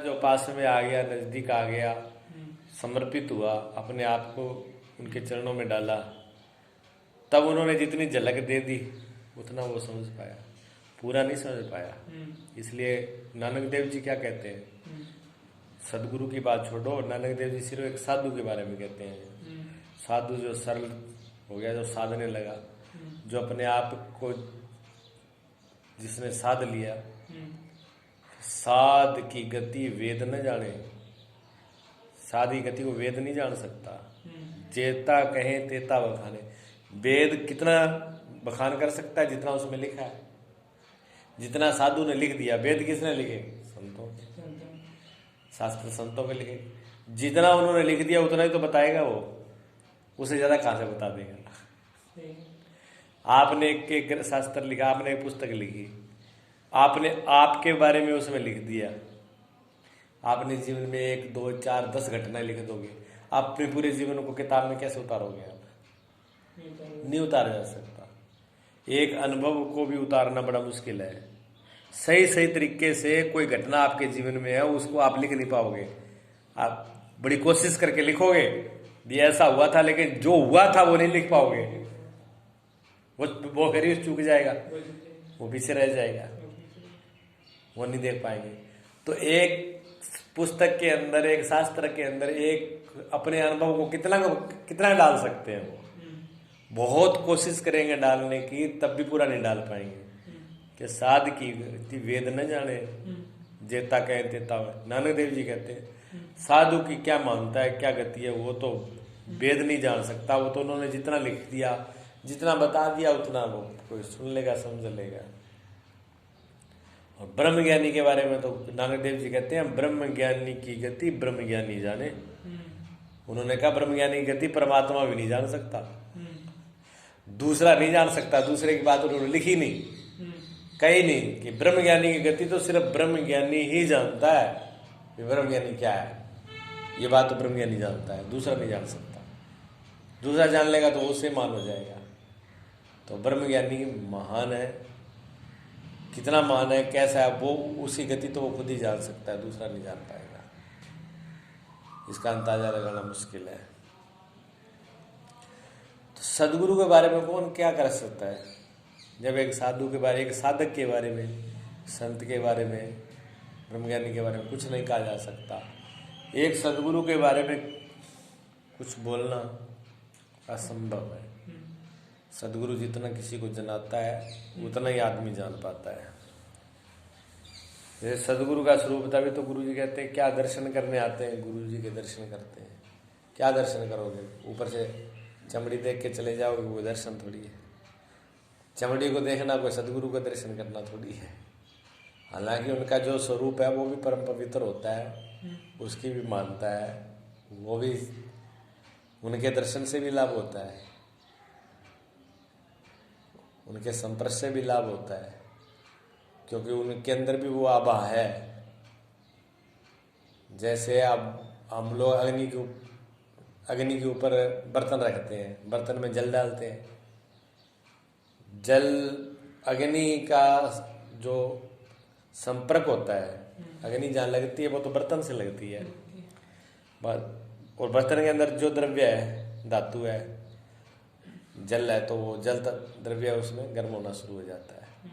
जो पास में आ गया, नजदीक आ गया, समर्पित हुआ, अपने आप को उनके चरणों में डाला, तब उन्होंने जितनी झलक दे दी उतना वो समझ पाया, पूरा नहीं समझ पाया। इसलिए नानक देव जी क्या कहते हैं, सदगुरु की बात छोड़ो, नानक देव जी सिर्फ एक साधु के बारे में कहते हैं। साधु जो सरल हो गया, जो साधने लगा, जो अपने आप को जिसने साध लिया। साध की गति वेद न जाने, साध की गति को वेद नहीं जान सकता। जेता कहे तेता बखाने, वेद कितना बखान कर सकता है जितना उसमें लिखा है। जितना साधु ने लिख दिया, वेद किसने लिखे, संतों के, शास्त्र संतों के लिखे। जितना उन्होंने लिख दिया उतना ही तो बताएगा वो, उसे ज्यादा कहां से बता देगा। आपने एक शास्त्र लिखा, आपने एक पुस्तक लिखी, आपने आपके बारे में उसमें लिख दिया। आपने जीवन में 1, 2, 4, 10 घटनाएं लिख दोगे, आप अपने पूरे जीवन को किताब में कैसे उतारोगे? आप नहीं उतारा जा सकता। एक अनुभव को भी उतारना बड़ा मुश्किल है। सही सही तरीके से कोई घटना आपके जीवन में है, उसको आप लिख नहीं पाओगे। आप बड़ी कोशिश करके लिखोगे भी ऐसा हुआ था, लेकिन जो हुआ था वो नहीं लिख पाओगे। वो करीब चूक जाएगा, वो पीछे रह जाएगा, वो नहीं देख पाएंगे। तो एक पुस्तक के अंदर, एक शास्त्र के अंदर, एक अपने अनुभव को कितना डाल सकते हैं। वो बहुत कोशिश करेंगे डालने की, तब भी पूरा नहीं डाल पाएंगे। कि साध की वेद न जाने, जेता कहे तेता हो। नानक देव जी कहते हैं साधु की क्या मानता है, क्या गति है, वो तो वेद नहीं जान सकता। वो तो उन्होंने जितना लिख दिया, जितना बता दिया, उतना वो कोई सुन लेगा, समझ लेगा। और ब्रह्म ज्ञानी के बारे में तो नानक देव जी कहते हैं ब्रह्म ज्ञानी की गति ब्रह्म ज्ञानी जाने। उन्होंने कहा ब्रह्म ज्ञानी की गति परमात्मा भी नहीं जान सकता, दूसरा नहीं जान सकता। दूसरे की बात उन्होंने लिखी नहीं, कही नहीं कि ब्रह्म ज्ञानी की गति तो सिर्फ ब्रह्म ज्ञानी ही जानता है कि ब्रह्म ज्ञानी क्या है। ये बात तो ब्रह्म ज्ञानी जानता है, दूसरा नहीं जान सकता। दूसरा जान लेगा तो उससे मान हो जाएगा। तो ब्रह्म ज्ञानी महान है, कितना महान है, कैसा है, वो उसी गति तो वो खुद ही जान सकता है, दूसरा नहीं जान पाएगा। इसका अंदाजा लगाना मुश्किल है। तो सदगुरु के बारे में कौन क्या कर सकता है? जब एक साधु के बारे, एक साधक के बारे में, संत के बारे में, ब्रह्मज्ञानी के बारे में कुछ नहीं कहा जा सकता। एक सदगुरु के बारे में कुछ बोलना असंभव है। सदगुरु जितना किसी को जनाता है उतना ही आदमी जान पाता है। जैसे सदगुरु का स्वरूप, तभी तो गुरु जी कहते हैं क्या दर्शन करने आते हैं, गुरु जी के दर्शन करते हैं। क्या दर्शन करोगे? ऊपर से चमड़ी देख के चले जाओगे, वो दर्शन थोड़ी है। चमड़ी को देखना कोई सदगुरु का दर्शन करना थोड़ी है। हालांकि उनका जो स्वरूप है वो भी परम पवित्र होता है, उसकी भी मानता है, वो भी उनके दर्शन से भी लाभ होता है, उनके संपर्क से भी लाभ होता है, क्योंकि उनके अंदर भी वो आभा है। जैसे अब हम लोग अग्नि के ऊपर बर्तन रखते हैं, बर्तन में जल डालते हैं, जल अग्नि का जो संपर्क होता है, अग्नि जहाँ लगती है वो तो बर्तन से लगती है। और बर्तन के अंदर जो द्रव्य है, धातु है, जल है, तो वो जल द्रव्य है, उसमें गर्म होना शुरू हो जाता है।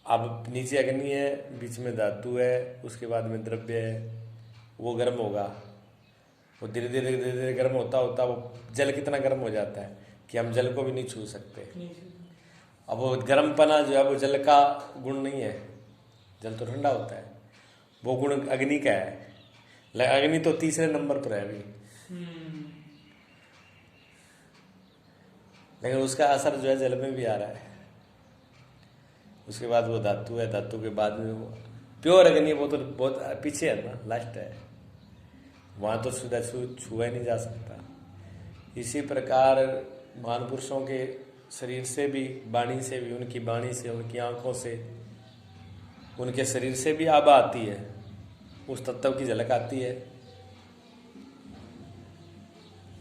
अब नीचे अग्नि है, बीच में धातु है, उसके बाद में द्रव्य है, वो गर्म होगा। वो धीरे धीरे धीरे धीरे गर्म होता होता वो जल कितना गर्म हो जाता है कि हम जल को भी नहीं छू सकते। अब वो गर्मपना जो है वो जल का गुण नहीं है, जल तो ठंडा होता है, वो गुण अग्नि का है। अग्नि तो तीसरे नंबर पर है अभी, लेकिन उसका असर जो है जल में भी आ रहा है। उसके बाद वो धातु है, धातु के बाद में वो प्योर अग्नि, वो तो बहुत पीछे है ना, लास्ट है, वहाँ तो सीधा छुआ ही नहीं जा सकता। इसी प्रकार महान पुरुषों के शरीर से भी, वाणी से भी, उनकी वाणी से, उनकी आंखों से, उनके शरीर से भी आभा आती है, उस तत्व की झलक आती है।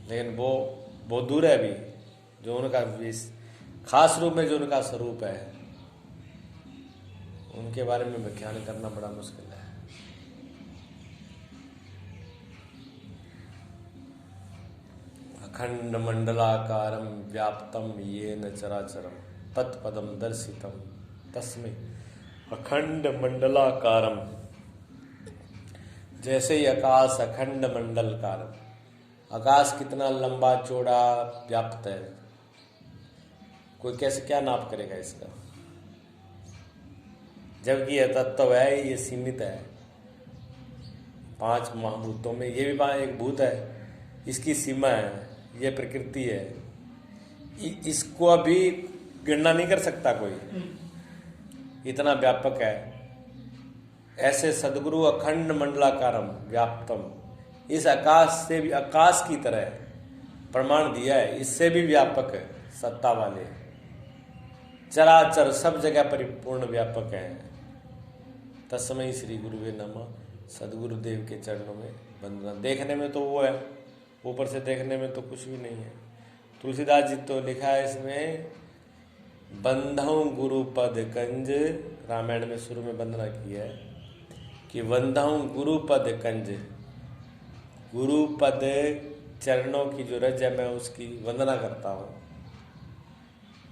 लेकिन वो बहुत दूर है अभी, जो उनका खास रूप में जो उनका स्वरूप है, उनके बारे में व्याख्यान करना बड़ा मुश्किल है। अखंड मंडलाकारं व्याप्तं येन चराचरं तत्पदं दर्शितं तस्मै अखंड मंडलाकारं। जैसे ही आकाश अखंड मंडलकारं, आकाश कितना लंबा चौड़ा व्याप्त है, कोई कैसे क्या नाप करेगा इसका, जबकि यह तत्व है, ये सीमित है। 5 महाभूतों में ये भी एक भूत है, इसकी सीमा है, ये प्रकृति है, इसको अभी गिनना नहीं कर सकता कोई, इतना व्यापक है। ऐसे सदगुरु अखंड मंडलाकारम व्याप्तम, इस आकाश से भी, आकाश की तरह प्रमाण दिया है, इससे भी व्यापक है, सत्ता वाले, चराचर सब जगह परिपूर्ण व्यापक है। तस्मै श्री गुरुवे नमः। सदगुरुदेव के चरणों में वंदना। देखने में तो वो है, ऊपर से देखने में तो कुछ भी नहीं है। तुलसीदास जी तो लिखा है इसमें, बंधौ गुरु पद कंज, रामायण में शुरू में वंदना की है कि वंधौ गुरु पद कंज, गुरु पद चरणों की जो रज है मैं उसकी वंदना करता हूँ।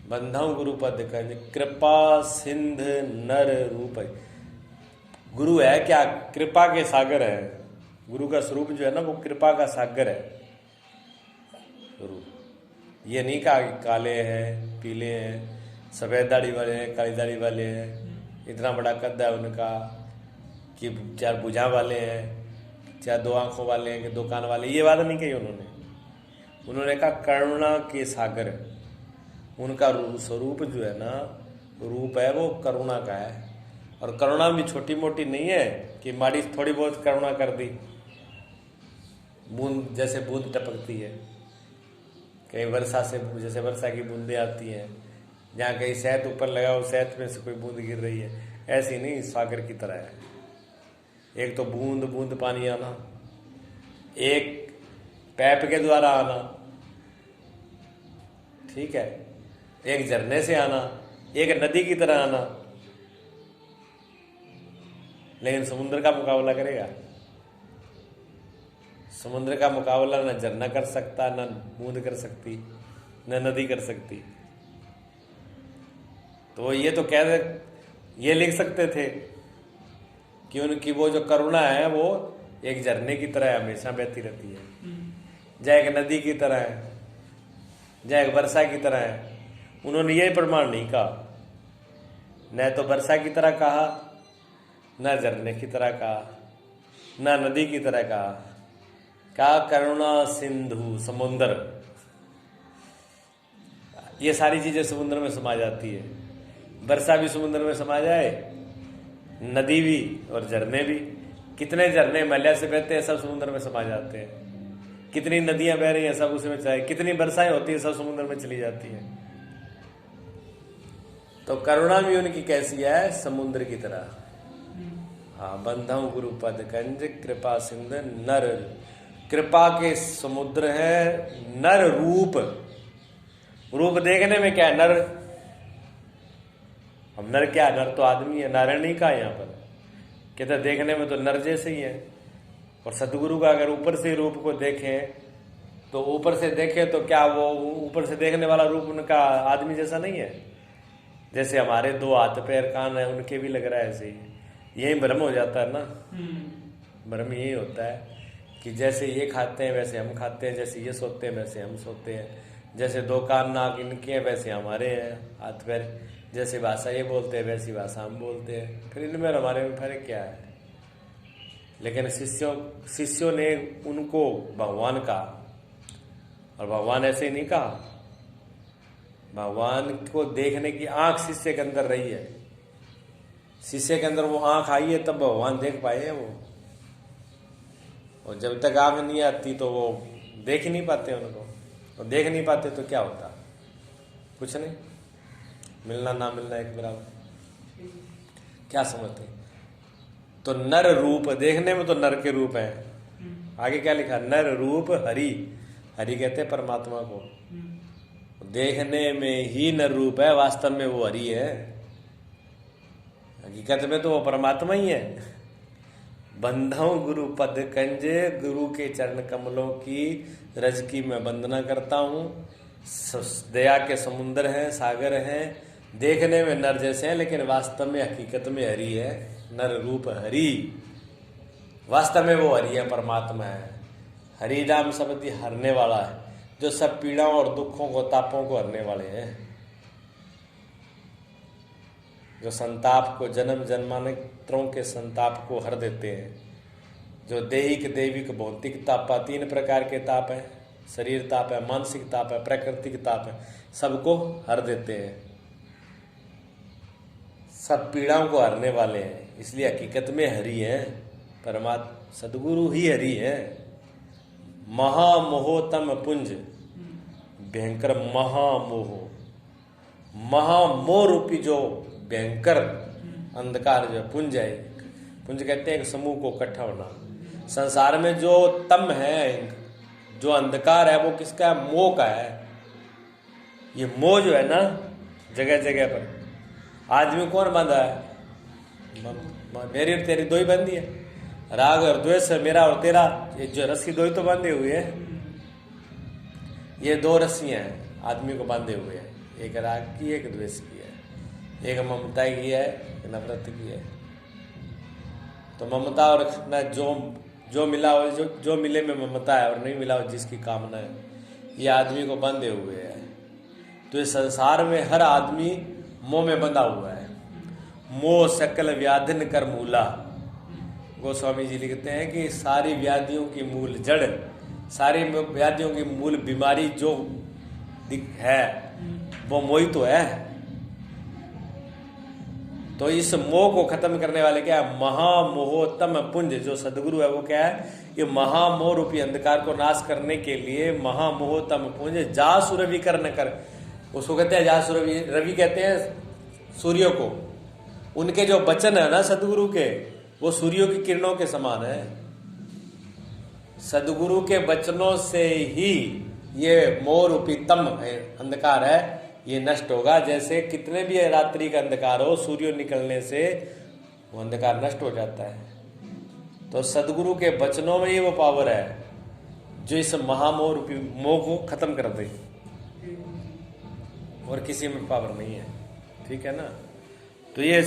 बंधौ गुरु पद कंज कृपा सिंध नर रूप, गुरु है क्या, कृपा के सागर है। गुरु का स्वरूप जो है ना वो कृपा का सागर है। गुरु ये नहीं कहा कि काले हैं, पीले हैं, सफ़ेद दाढ़ी वाले हैं, काली दाढ़ी वाले हैं, इतना बड़ा कद है उनका, कि 4 भुजा वाले हैं, 4 2 आंखों वाले हैं, कि 2 कान वाले, ये बात नहीं कही उन्होंने कहा करुणा के सागर। उनका स्वरूप जो है ना, रूप है वो करुणा का है। और करुणा भी छोटी मोटी नहीं है कि माड़ी थोड़ी बहुत करुणा कर दी, बूंद जैसे बूंद टपकती है कहीं वर्षा से, जैसे वर्षा की बूंदें आती हैं, जहाँ कहीं शहद ऊपर लगा हो, शहद में से कोई बूंद गिर रही है, ऐसी नहीं, सागर की तरह है। एक तो बूंद बूंद पानी आना, एक पैप के द्वारा आना, ठीक है, एक झरने से आना, एक नदी की तरह आना। लेकिन समुद्र का मुकाबला करेगा? समुद्र का मुकाबला न झरना कर सकता, न बूंद कर सकती, न नदी कर सकती। तो ये तो ये लिख सकते थे कि उनकी वो जो करुणा है वो एक झरने की तरह हमेशा बहती रहती है, या एक नदी की तरह है, या एक वर्षा की तरह है। उन्होंने ये प्रमाण नहीं कहा, न तो वर्षा की तरह कहा, न झरने की तरह कहा, न नदी की तरह कहा करुणा सिंधु समुद्र। ये सारी चीजें समुद्र में समा जाती है। वर्षा भी समुद्र में समा जाए, नदी भी और झरने भी। कितने झरने हिमालय से बहते हैं, सब समुद्र में समा जाते हैं। कितनी नदियां बह रही हैं, सब उसमें चाहे कितनी वर्षाएं होती है, सब समुद्र में चली जाती हैं। तो करुणा भी उनकी कैसी है, समुद्र की तरह। हाँ, बंधौ गुरु पद कंज कृपा सिंध नर, कृपा के समुद्र है। नर रूप, रूप देखने में क्या है, नर, हम नर क्या, नर तो आदमी है, नारायण नहीं कहा यहाँ पर, कहते देखने में तो नर जैसे ही है। और सदगुरु का अगर ऊपर से रूप को देखें तो ऊपर से देखें तो क्या वो ऊपर से देखने वाला रूप उनका आदमी जैसा नहीं है? जैसे हमारे 2 हाथ पैर कान है, उनके भी लग रहा है ऐसे ही। यही भ्रम हो जाता है ना, भ्रम यही होता है कि जैसे ये खाते हैं वैसे हम खाते हैं, जैसे ये सोते हैं वैसे हम सोते हैं, जैसे 2 कान नाक इनके हैं वैसे हमारे हैं हाथ पैर, जैसे भाषा ये बोलते हैं वैसी भाषा हम बोलते हैं। फिर इनमें हमारे में फर्क क्या है? लेकिन शिष्यों ने उनको भगवान कहा, और भगवान ऐसे ही नहीं कहा। भगवान को देखने की आंख शिष्य के अंदर रही है, शिष्य के अंदर वो आंख आई है तब भगवान देख पाए हैं वो। और जब तक आंख नहीं आती तो वो देख ही नहीं पाते उनको, और देख नहीं पाते तो क्या होता? कुछ नहीं, मिलना ना मिलना एक बराबर। क्या समझते? तो नर रूप, देखने में तो नर के रूप है। आगे क्या लिखा? नर रूप हरि, हरि कहते हैं परमात्मा को। देखने में ही नर रूप है, वास्तव में वो हरि है। हकीकत में तो वो परमात्मा ही है। बंधाऊं गुरु पद कंजे, गुरु के चरण कमलों की रज की मैं वंदना करता हूँ। दया के समुंदर हैं, सागर हैं, देखने में नर जैसे हैं लेकिन वास्तव में हकीकत में हरि है। नर रूप हरि, वास्तव में वो हरि है, परमात्मा है। हरि नाम शब्द हरने वाला है, जो सब पीड़ाओं और दुखों को, तापों को हरने वाले हैं, जो संताप को, जन्म जन्मांतरों के संताप को हर देते हैं, जो दैहिक दैविक भौतिक ताप, 3 प्रकार के ताप हैं, शरीर ताप है, मानसिक ताप है, प्राकृतिक ताप है, सबको हर देते हैं, सब पीड़ाओं को हरने वाले हैं। इसलिए हकीकत में हरि हैं, परमात्मा सदगुरु ही हरि है। महामोहतम पुंज, भयंकर महामोह, महामोह रूपी जो भयंकर अंधकार जो पुंज है, पुंज कहते हैं एक समूह को इकट्ठा होना। संसार में जो तम है, जो अंधकार है, वो किसका है? मोह का है। ये मोह जो है ना, जगह जगह पर आदमी कौन बांधा है? मेरी और तेरी दो ही बंधी है, राग और द्वेष मेरा और तेरा, ये जो रस्सी दो ही तो बांधे हुए है। ये 2 रस्सियां हैं आदमी को बांधे हुए हैं, एक राग की, एक द्वेष की है, एक ममता की है, एक नफरत की है। तो ममता और जो मिला हो, जो मिले में ममता है और नहीं मिला हो जिसकी कामना है, ये आदमी को बंधे हुए है। तो इस संसार में हर आदमी मोह में बंधा हुआ है। मोह सकल व्याधिन कर मूला, गोस्वामी जी लिखते हैं कि सारी व्याधियों की मूल जड़, सारी व्याधियों की मूल बीमारी जो है वो मोह ही तो है। तो इस मोह को खत्म करने वाले क्या है? महामोहतम पुंज, जो सदगुरु है वो क्या है? ये महामोह रूपी अंधकार को नाश करने के लिए महामोहतम पुंज जासु रवि कर, उसको कहते हैं जासु रवि। रवि कहते हैं सूर्य को। उनके जो वचन है ना सदगुरु के, वो सूर्यों की किरणों के समान है। सदगुरु के वचनों से ही ये मोह रूपी तम है, अंधकार है, ये नष्ट होगा। जैसे कितने भी रात्रि का अंधकार हो, सूर्य निकलने से वो अंधकार नष्ट हो जाता है। तो सदगुरु के वचनों में ही वो पावर है जो इस महामोह रूपी मोह को खत्म कर दे, और किसी में पावर नहीं है। ठीक है ना? तो ये